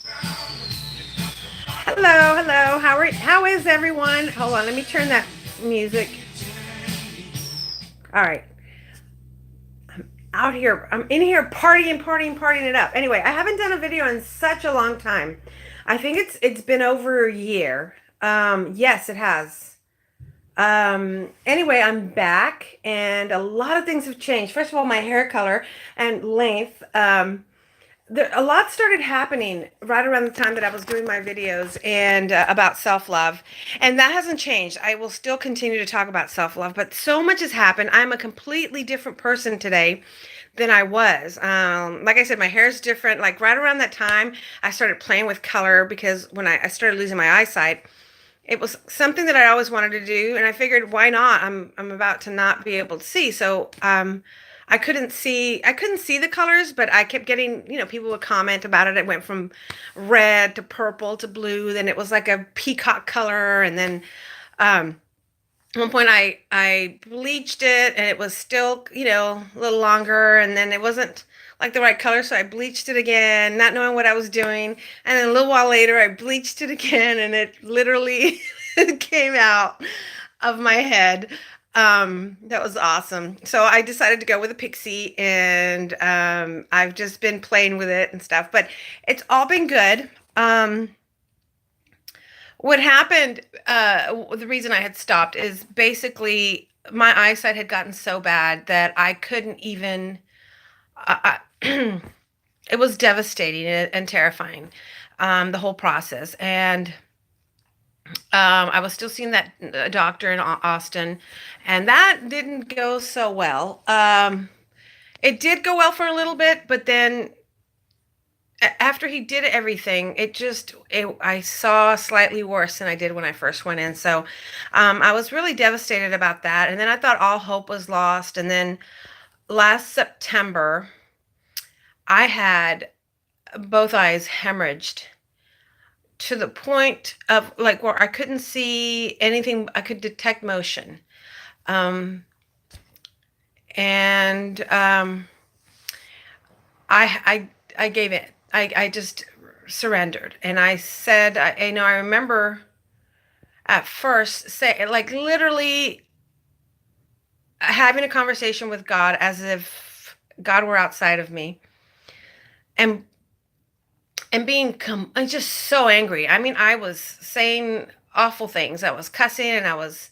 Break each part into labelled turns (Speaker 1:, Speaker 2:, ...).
Speaker 1: Hello, hello. How is everyone? Hold on, let me turn that music. All right. Out here. I'm in here partying, partying, partying it up. Anyway, I haven't done a video in such a long time. I think it's been over a year. Yes, it has. Anyway, I'm back and a lot of things have changed. First of all, my hair color and length. A lot started happening right around the time that I was doing my videos and about self-love, and that hasn't changed. I will still continue to talk about self-love, but so much has happened. I'm a completely different person today than I was. Like I said, my hair is different. Like right around that time, I started playing with color because when I started losing my eyesight, it was something that I always wanted to do, and I figured, why not? I'm about to not be able to see, so I couldn't see the colors, but I kept getting, people would comment about it. It went from red to purple to blue, then it was like a peacock color, and then um, at one point I bleached it, and it was still, a little longer, and then it wasn't like the right color, so I bleached it again, not knowing what I was doing. And then a little while later, I bleached it again, and it literally came out of my head. That was awesome. So I decided to go with a pixie, and I've just been playing with it and stuff, but it's all been good. What happened, the reason I had stopped is basically my eyesight had gotten so bad that I couldn't even, it was devastating and terrifying, the whole process. And I was still seeing that doctor in Austin, and that didn't go so well. It did go well for a little bit, but then after he did everything, I saw slightly worse than I did when I first went in. So I was really devastated about that. And then I thought all hope was lost. And then last September, I had both eyes hemorrhaged to the point of like where I couldn't see anything. I could detect motion. Um, and I gave it. I just surrendered, and I said, I remember at first say like literally having a conversation with God as if God were outside of me, and I'm just so angry. I mean, I was saying awful things. I was cussing, and I was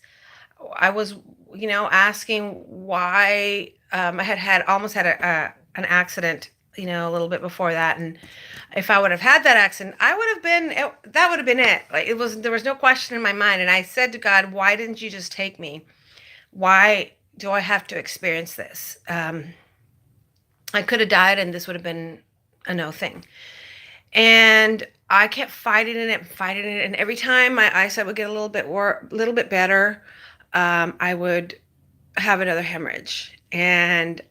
Speaker 1: asking why. I had almost had an accident, a little bit before that, and if I would have had that accident, I would have been that would have been it. Like there was no question in my mind, and I said to God, "Why didn't you just take me? Why do I have to experience this? I could have died, and this would have been a no thing." And I kept fighting it, and every time my eyesight would get a little bit better, I would have another hemorrhage, and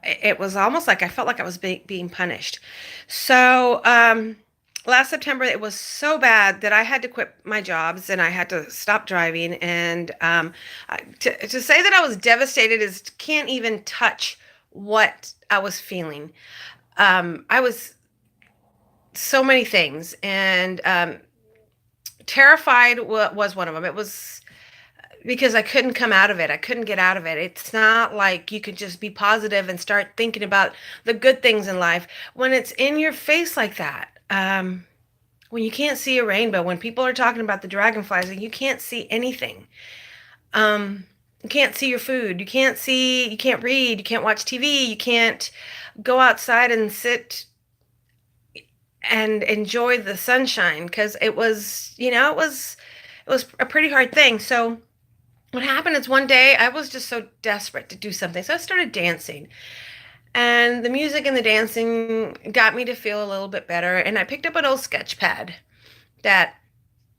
Speaker 1: it was almost like I felt like I was being punished. So last September, it was so bad that I had to quit my jobs and I had to stop driving. And to say that I was devastated is can't even touch what I was feeling. I was so many things, and terrified was one of them. It was because I couldn't come out of it. I couldn't get out of it. It's not like you could just be positive and start thinking about the good things in life when it's in your face like that. When you can't see a rainbow, when people are talking about the dragonflies and you can't see anything. You can't see your food. You can't read, you can't watch TV, you can't go outside and sit and enjoy the sunshine because it was a pretty hard thing. So what happened is one day I was just so desperate to do something. So I started dancing. And the music and the dancing got me to feel a little bit better. And I picked up an old sketch pad that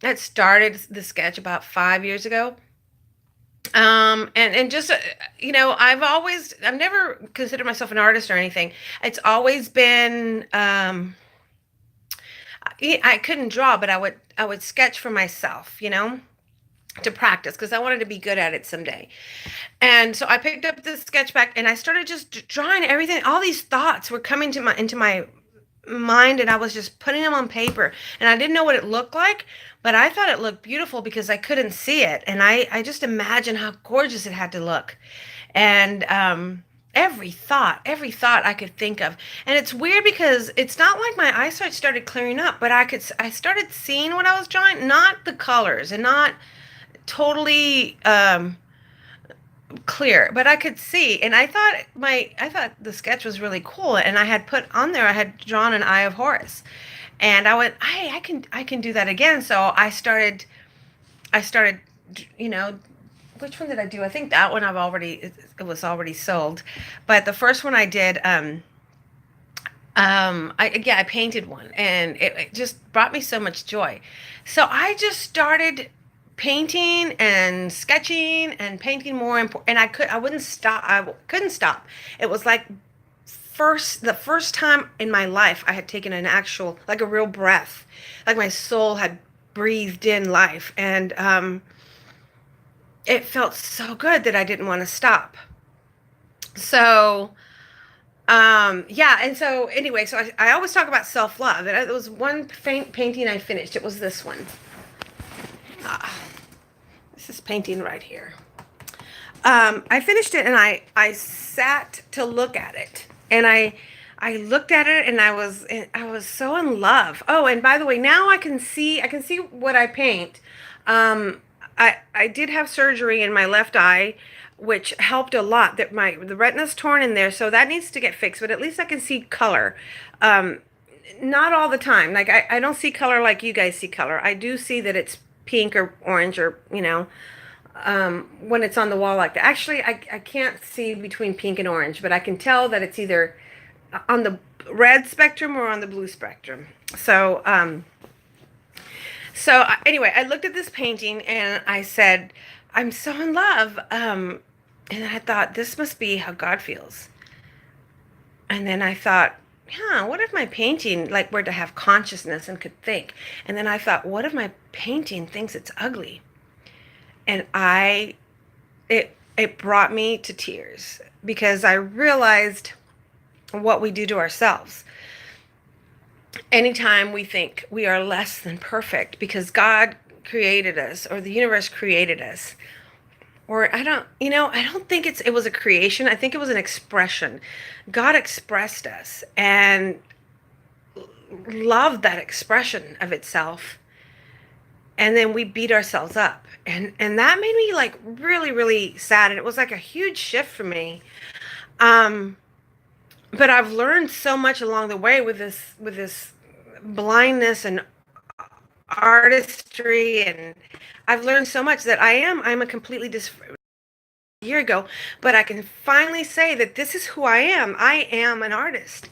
Speaker 1: that started the sketch about 5 years ago. And just I've never considered myself an artist or anything. It's always been I couldn't draw, but I would sketch for myself, to practice because I wanted to be good at it someday. And so I picked up this sketch pack and I started just drawing everything. All these thoughts were coming to my into my mind, and I was just putting them on paper, and I didn't know what it looked like, but I thought it looked beautiful because I couldn't see it, and I just imagined how gorgeous it had to look. And every thought I could think of. And it's weird because it's not like my eyesight started clearing up, but I started seeing what I was drawing, not the colors and not totally clear, but I could see. And I thought the sketch was really cool, and I had put on there, I had drawn an Eye of Horus. And I went, hey, I can do that again. So I started, you know, which one did I do? I think that one it was already sold. But the first one I did, I painted one, and it just brought me so much joy. So I just started painting and sketching and painting more, and I wouldn't stop. Couldn't stop. It was like the first time in my life I had taken an actual, like a real breath, like my soul had breathed in life, and it felt so good that I didn't want to stop. So yeah, and so anyway, so I always talk about self-love, and it was one painting I finished. It was this one. Ah, this is painting right here. I finished it, and I sat to look at it, and I looked at it, and I was so in love. Oh, and by the way, now I can see what I paint. Um, I did have surgery in my left eye, which helped a lot. That my the retina's torn in there, so that needs to get fixed. But at least I can see color. Um, Not all the time. Like I don't see color like you guys see color. I do see that it's pink or orange, or when it's on the wall like that. Actually, I can't see between pink and orange, but I can tell that it's either on the red spectrum or on the blue spectrum. Anyway, I looked at this painting, and I said, I'm so in love. And I thought, this must be how God feels. And then I thought, what if my painting like were to have consciousness and could think? And then I thought, what if my painting thinks it's ugly? And it brought me to tears, because I realized what we do to ourselves anytime we think we are less than perfect, because God created us, or the universe created us. Or I don't think it was a creation. I think it was an expression. God expressed us and loved that expression of itself. And then we beat ourselves up. And that made me like really, really sad. And it was like a huge shift for me. But I've learned so much along the way with this blindness and artistry, and I've learned so much that I'm a completely year ago, but I can finally say that this is who I am. I am an artist.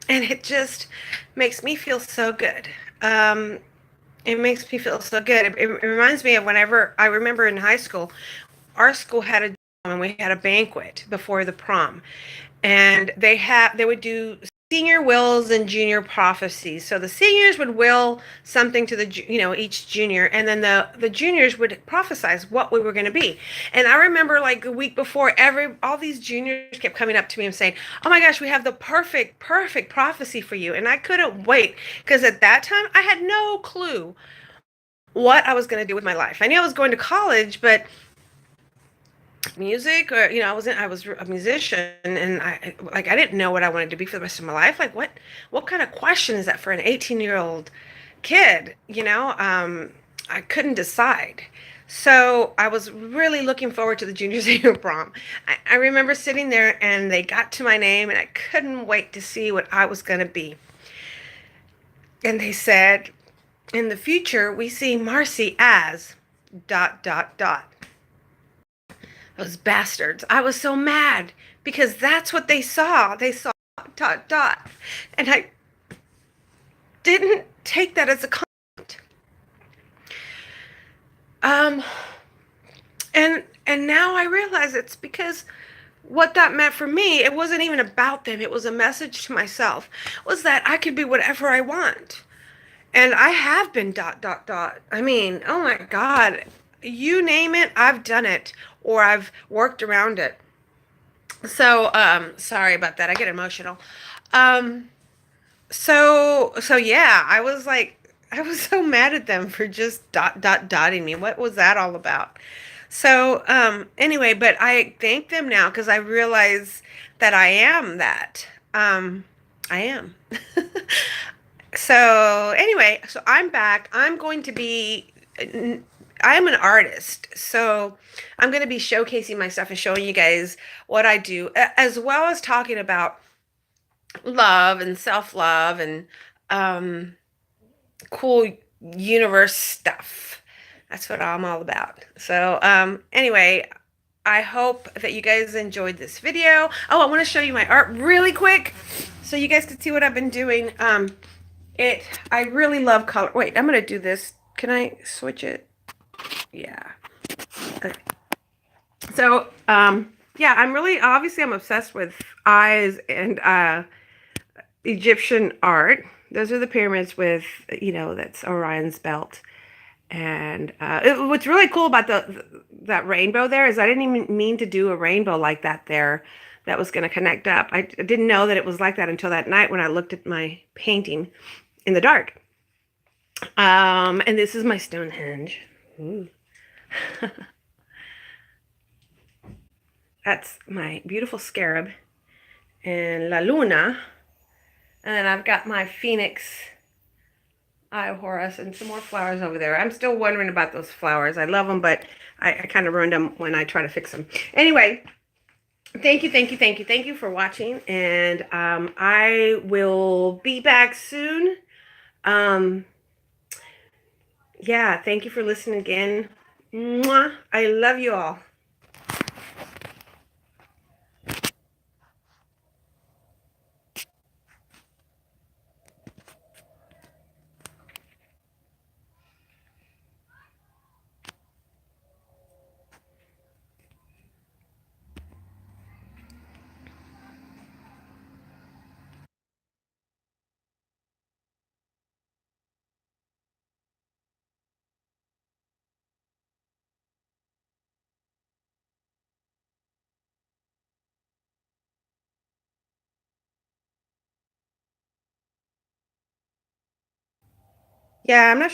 Speaker 1: And it just makes me feel so good. It makes me feel so good. It reminds me of whenever I remember in high school, our school had a and we had a banquet before the prom, and they would do senior wills and junior prophecies. So the seniors would will something to each junior, and then the juniors would prophesize what we were going to be. And I remember like a week before, all these juniors kept coming up to me and saying, oh my gosh, we have the perfect prophecy for you. And I couldn't wait, because at that time I had no clue what I was going to do with my life. I knew I was going to college, but music, or I was a musician, and I didn't know what I wanted to be for the rest of my life. Like what kind of question is that for an 18-year-old kid? I couldn't decide. So I was really looking forward to the junior senior prom. I remember sitting there, and they got to my name, and I couldn't wait to see what I was going to be. And they said, in the future we see Marcy as ... Those bastards. I was so mad, because that's what they saw. They saw ... And I didn't take that as a compliment. And now I realize it's because what that meant for me, it wasn't even about them. It was a message to myself, was that I could be whatever I want. And I have been ... I mean, oh my God, you name it, I've done it, or I've worked around it. So, sorry about that. I get emotional. Um, so yeah, I was like, I was so mad at them for just dotting me. What was that all about? So, anyway, but I thank them now because I realize that I am that. I am. So anyway, so I'm back. I'm going to be, I'm an artist. So I'm going to be showcasing my stuff and showing you guys what I do, as well as talking about love and self-love and um, cool universe stuff. That's what I'm all about. So anyway, I hope that you guys enjoyed this video. Oh, I want to show you my art really quick so you guys can see what I've been doing. It, I really love color. Wait, I'm gonna do this. Can I switch it? Yeah. Okay. So, yeah, I'm really, obviously I'm obsessed with eyes and Egyptian art. Those are the pyramids with, that's Orion's belt. And what's really cool about that rainbow there is I didn't even mean to do a rainbow like that there that was going to connect up. I didn't know that it was like that until that night when I looked at my painting in the dark. And this is my Stonehenge. Ooh. That's my beautiful scarab and La Luna. And then I've got my Phoenix Eye of Horus and some more flowers over there. I'm still wondering about those flowers. I love them, but I kind of ruined them when I try to fix them. Anyway, thank you, thank you, thank you, thank you for watching. And I will be back soon. Um, yeah, thank you for listening again. Mwah. I love you all. Yeah, I'm not